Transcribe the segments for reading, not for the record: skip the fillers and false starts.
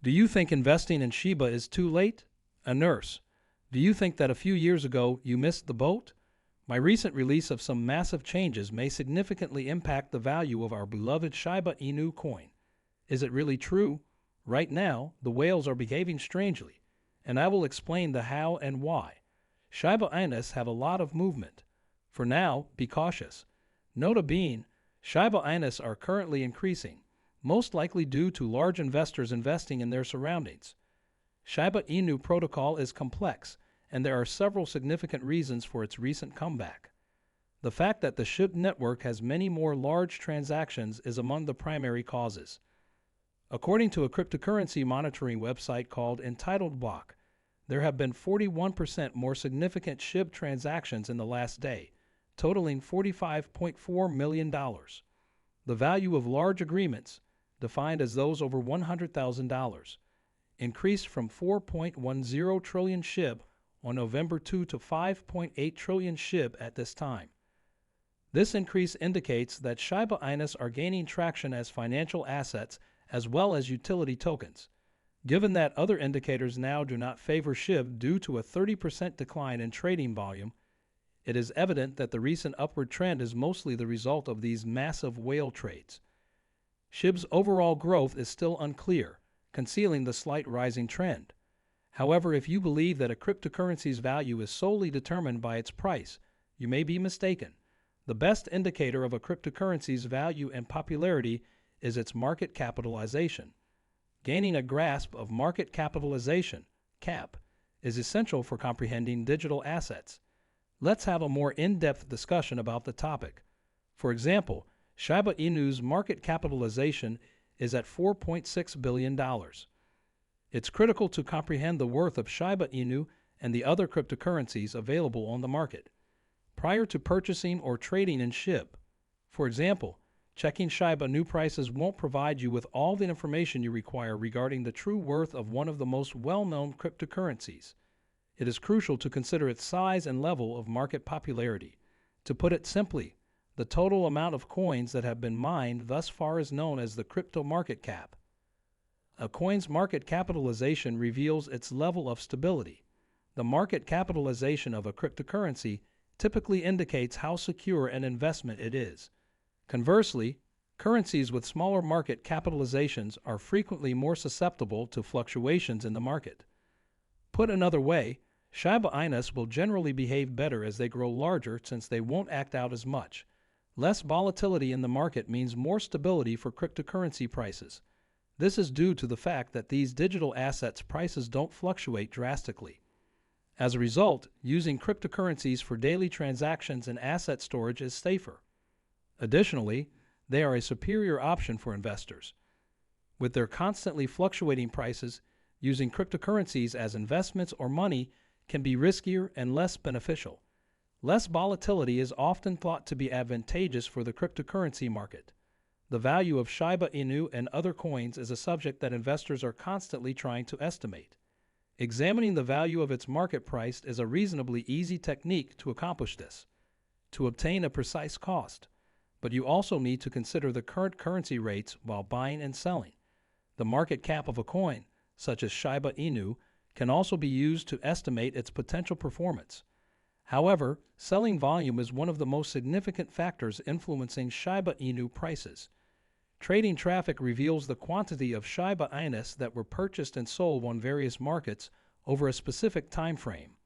Do you think investing in Shiba is too late? A nurse. Do you think that a few years ago you missed the boat? My recent release of some massive changes may significantly impact the value of our beloved Shiba Inu coin. Is it really true? Right now, the whales are behaving strangely, and I will explain the how and why. Shiba Inus have a lot of movement. For now, be cautious. Nota bene, Shiba Inus are currently increasing, most likely due to large investors investing in their surroundings. Shiba Inu protocol is complex, and there are several significant reasons for its recent comeback. The fact that the Shib network has many more large transactions is among the primary causes. According to a cryptocurrency monitoring website called Entitled Block, there have been 41% more significant Shib transactions in the last day, totaling $45.4 million. The value of large agreements, defined as those over $100,000, increased from 4.10 trillion Shib on November 2 to 5.8 trillion Shib at this time. This increase indicates that Shiba Inus are gaining traction as financial assets as well as utility tokens. Given that other indicators now do not favor Shib due to a 30% decline in trading volume, it is evident that the recent upward trend is mostly the result of these massive whale trades. Shib's overall growth is still unclear, concealing the slight rising trend. However, if you believe that a cryptocurrency's value is solely determined by its price, you may be mistaken. The best indicator of a cryptocurrency's value and popularity is its market capitalization. Gaining a grasp of market capitalization, CAP, is essential for comprehending digital assets. Let's have a more in-depth discussion about the topic. For example, Shiba Inu's market capitalization is at $4.6 billion. It's critical to comprehend the worth of Shiba Inu and the other cryptocurrencies available on the market. Prior to purchasing or trading in Shib, for example, checking Shiba Inu prices won't provide you with all the information you require regarding the true worth of one of the most well-known cryptocurrencies. It is crucial to consider its size and level of market popularity. To put it simply, the total amount of coins that have been mined thus far is known as the crypto market cap. A coin's market capitalization reveals its level of stability. The market capitalization of a cryptocurrency typically indicates how secure an investment it is. Conversely, currencies with smaller market capitalizations are frequently more susceptible to fluctuations in the market. Put another way, Shiba Inus will generally behave better as they grow larger since they won't act out as much. Less volatility in the market means more stability for cryptocurrency prices. This is due to the fact that these digital assets' prices don't fluctuate drastically. As a result, using cryptocurrencies for daily transactions and asset storage is safer. Additionally, they are a superior option for investors. With their constantly fluctuating prices, using cryptocurrencies as investments or money can be riskier and less beneficial. Less volatility is often thought to be advantageous for the cryptocurrency market. The value of Shiba Inu and other coins is a subject that investors are constantly trying to estimate. Examining the value of its market price is a reasonably easy technique to accomplish this, to obtain a precise cost. But you also need to consider the current currency rates while buying and selling. The market cap of a coin, such as Shiba Inu, can also be used to estimate its potential performance. However, selling volume is one of the most significant factors influencing Shiba Inu prices. Trading traffic reveals the quantity of Shiba Inus that were purchased and sold on various markets over a specific time frame.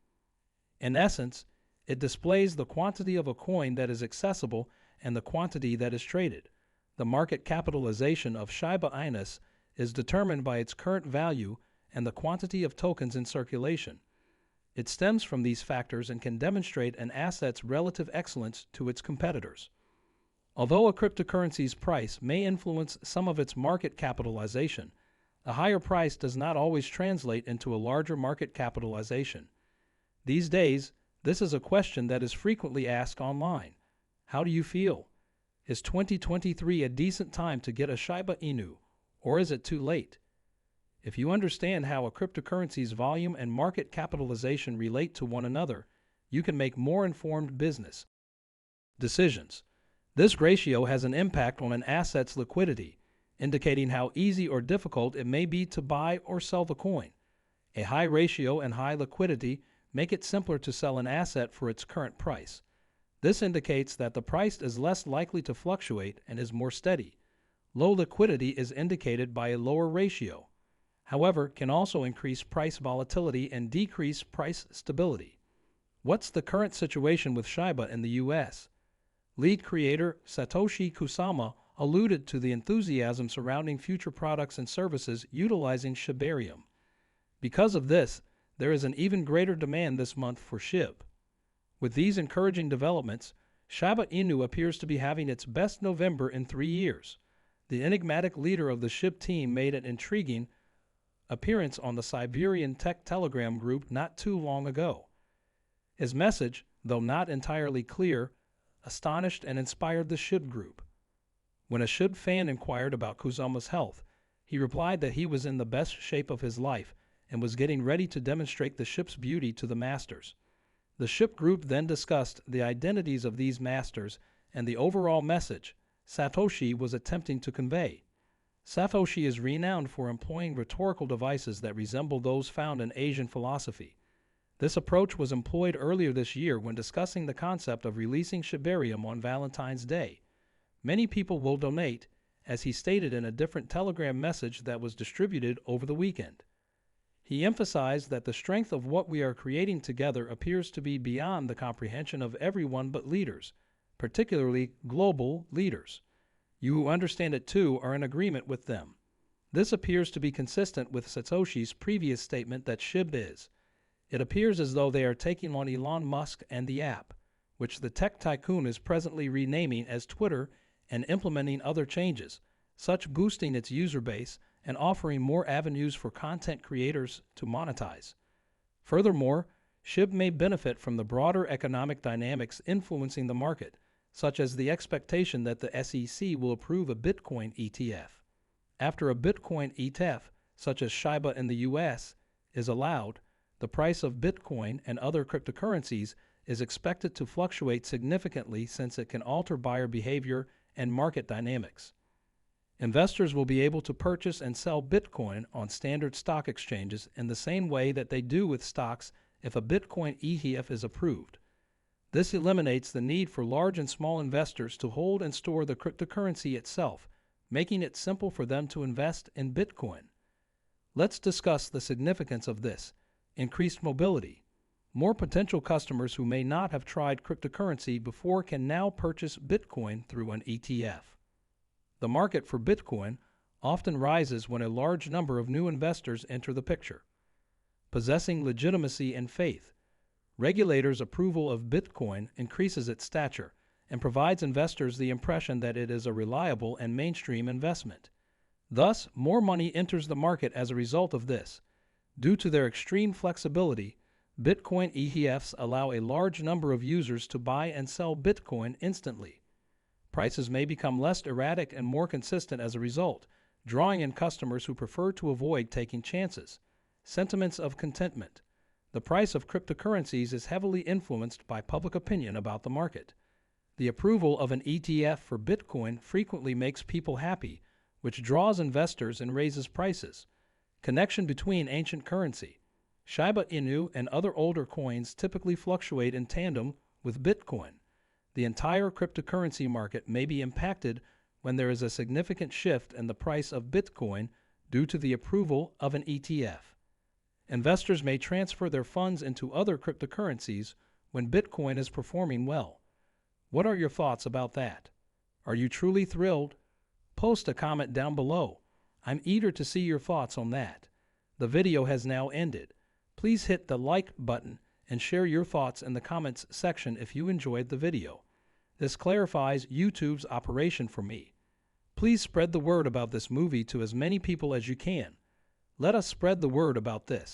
In essence, it displays the quantity of a coin that is accessible and the quantity that is traded. The market capitalization of Shiba Inus is determined by its current value and the quantity of tokens in circulation. It stems from these factors and can demonstrate an asset's relative excellence to its competitors. Although a cryptocurrency's price may influence some of its market capitalization, a higher price does not always translate into a larger market capitalization. These days, this is a question that is frequently asked online. How do you feel? Is 2023 a decent time to get a Shiba Inu, or is it too late? If you understand how a cryptocurrency's volume and market capitalization relate to one another, you can make more informed business decisions. This ratio has an impact on an asset's liquidity, indicating how easy or difficult it may be to buy or sell the coin. A high ratio and high liquidity make it simpler to sell an asset for its current price. This indicates that the price is less likely to fluctuate and is more steady. Low liquidity is indicated by a lower ratio, however, can also increase price volatility and decrease price stability. What's the current situation with Shiba in the US? Lead creator Satoshi Kusama alluded to the enthusiasm surrounding future products and services utilizing Shibarium. Because of this, there is an even greater demand this month for Shib. With these encouraging developments, Shiba Inu appears to be having its best November in 3 years. The enigmatic leader of the Shib team made an intriguing appearance on the Siberian Tech Telegram group not too long ago. His message, though not entirely clear, astonished and inspired the Shib group. When a Shib fan inquired about Kusama's health, he replied that he was in the best shape of his life and was getting ready to demonstrate the ship's beauty to the masters. The Shib group then discussed the identities of these masters and the overall message Satoshi was attempting to convey. Satoshi is renowned for employing rhetorical devices that resemble those found in Asian philosophy. This approach was employed earlier this year when discussing the concept of releasing Shibarium on Valentine's Day. Many people will donate, as he stated in a different Telegram message that was distributed over the weekend. He emphasized that the strength of what we are creating together appears to be beyond the comprehension of everyone but leaders, particularly global leaders. You who understand it too are in agreement with them. This appears to be consistent with Satoshi's previous statement that Shib is. It appears as though they are taking on Elon Musk and the app, which the tech tycoon is presently renaming as Twitter and implementing other changes, such boosting its user base and offering more avenues for content creators to monetize. Furthermore, Shib may benefit from the broader economic dynamics influencing the market, such as the expectation that the SEC will approve a Bitcoin ETF. After a Bitcoin ETF, such as Shiba in the US, is allowed, the price of Bitcoin and other cryptocurrencies is expected to fluctuate significantly since it can alter buyer behavior and market dynamics. Investors will be able to purchase and sell Bitcoin on standard stock exchanges in the same way that they do with stocks if a Bitcoin ETF is approved. This eliminates the need for large and small investors to hold and store the cryptocurrency itself, making it simple for them to invest in Bitcoin. Let's discuss the significance of this. Increased mobility. More potential customers who may not have tried cryptocurrency before can now purchase Bitcoin through an ETF. The market for Bitcoin often rises when a large number of new investors enter the picture. Possessing legitimacy and faith. Regulators' approval of Bitcoin increases its stature and provides investors the impression that it is a reliable and mainstream investment. Thus, more money enters the market as a result of this. Due to their extreme flexibility, Bitcoin ETFs allow a large number of users to buy and sell Bitcoin instantly. Prices may become less erratic and more consistent as a result, drawing in customers who prefer to avoid taking chances. Sentiments of contentment. The price of cryptocurrencies is heavily influenced by public opinion about the market. The approval of an ETF for Bitcoin frequently makes people happy, which draws investors and raises prices. Connection between ancient currency. Shiba Inu and other older coins typically fluctuate in tandem with Bitcoin. The entire cryptocurrency market may be impacted when there is a significant shift in the price of Bitcoin due to the approval of an ETF. Investors may transfer their funds into other cryptocurrencies when Bitcoin is performing well. What are your thoughts about that? Are you truly thrilled? Post a comment down below. I'm eager to see your thoughts on that. The video has now ended. Please hit the like button and share your thoughts in the comments section if you enjoyed the video. This clarifies YouTube's operation for me. Please spread the word about this movie to as many people as you can. Let us spread the word about this.